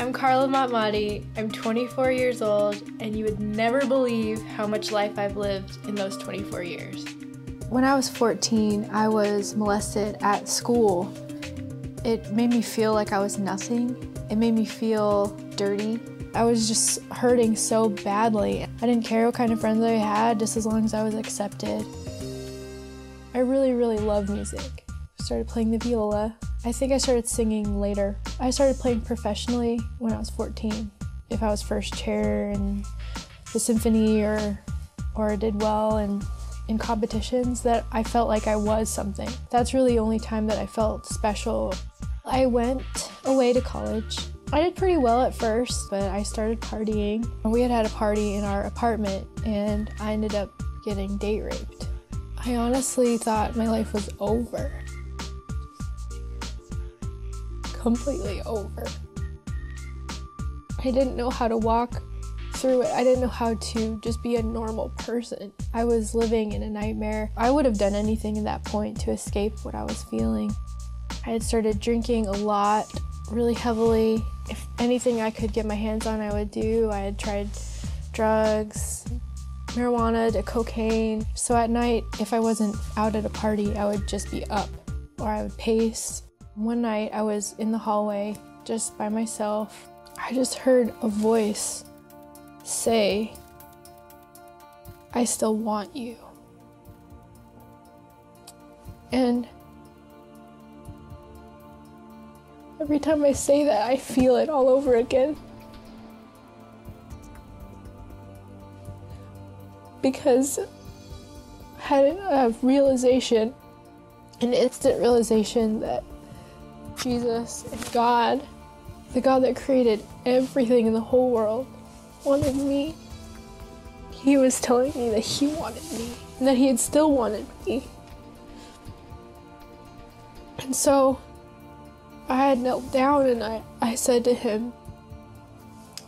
I'm Carla Matmati, I'm 24 years old, and you would never believe how much life I've lived in those 24 years. When I was 14, I was molested at school. It made me feel like I was nothing. It made me feel dirty. I was just hurting so badly. I didn't care what kind of friends I had, just as long as I was accepted. I really, really love music. I started playing the viola. I think I started singing later. I started playing professionally when I was 14. If I was first chair in the symphony or did well in competitions, that I felt like I was something. That's really the only time that I felt special. I went away to college. I did pretty well at first, but I started partying. We had a party in our apartment and I ended up getting date raped. I honestly thought my life was over. Completely over. I didn't know how to walk through it. I didn't know how to just be a normal person. I was living in a nightmare. I would have done anything at that point to escape what I was feeling. I had started drinking a lot, really heavily. If anything I could get my hands on, I would do. I had tried drugs, marijuana to cocaine. So at night, if I wasn't out at a party, I would just be up or I would pace. One night I was in the hallway just by myself. I just heard a voice say, "I still want you." And every time I say that, I feel it all over again. Because I had a realization, an instant realization that Jesus and God, the God that created everything in the whole world, wanted me. He was telling me that he wanted me and that he had still wanted me. And so I had knelt down and I said to him,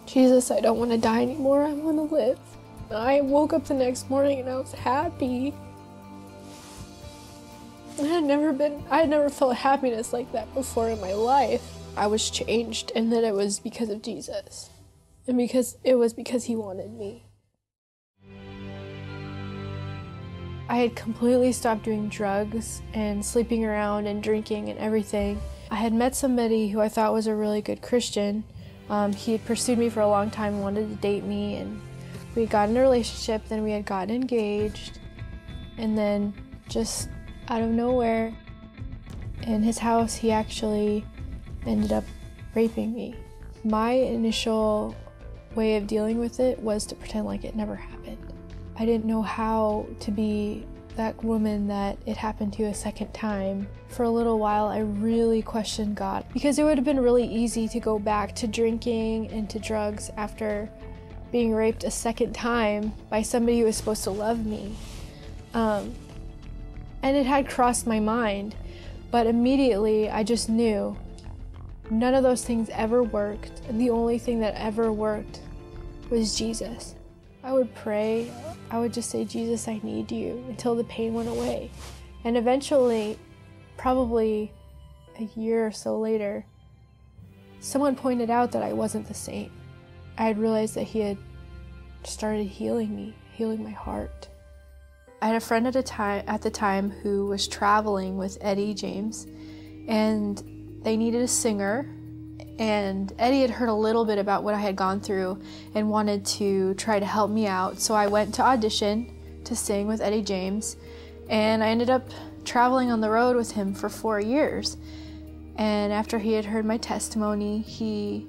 "Jesus, I don't want to die anymore, I want to live." I woke up the next morning and I was happy. I had never felt happiness like that before in my life. I was changed, and that it was because of Jesus. And it was because he wanted me. I had completely stopped doing drugs and sleeping around and drinking and everything. I had met somebody who I thought was a really good Christian. He had pursued me for a long time and wanted to date me, and we got in a relationship, then we had gotten engaged, and then just out of nowhere, in his house, he actually ended up raping me. My initial way of dealing with it was to pretend like it never happened. I didn't know how to be that woman that it happened to a second time. For a little while, I really questioned God, because it would have been really easy to go back to drinking and to drugs after being raped a second time by somebody who was supposed to love me. And it had crossed my mind, but immediately I just knew none of those things ever worked, and the only thing that ever worked was Jesus. I would pray, I would just say, "Jesus, I need you," until the pain went away. And eventually, probably a year or so later, someone pointed out that I wasn't the same. I had realized that he had started healing me, healing my heart. I had a friend at the time who was traveling with Eddie James, and they needed a singer, and Eddie had heard a little bit about what I had gone through and wanted to try to help me out. So I went to audition to sing with Eddie James, and I ended up traveling on the road with him for 4 years. And after he had heard my testimony, he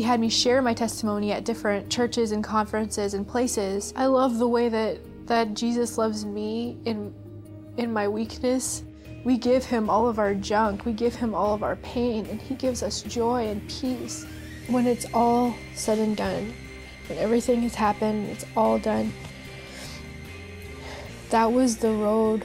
had me share my testimony at different churches and conferences and places. I love the way that Jesus loves me in my weakness. We give him all of our junk, we give him all of our pain, and he gives us joy and peace. When it's all said and done, when everything has happened, it's all done, that was the road.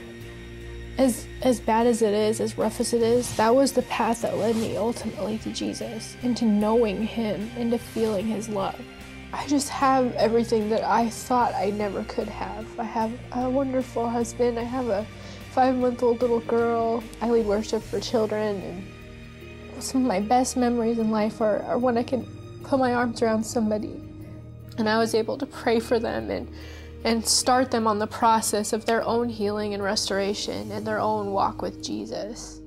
As bad as it is, as rough as it is, that was the path that led me ultimately to Jesus, into knowing him, into feeling his love. I just have everything that I thought I never could have. I have a wonderful husband, I have a 5-month-old little girl, I lead worship for children, and some of my best memories in life are when I can put my arms around somebody and I was able to pray for them and start them on the process of their own healing and restoration and their own walk with Jesus.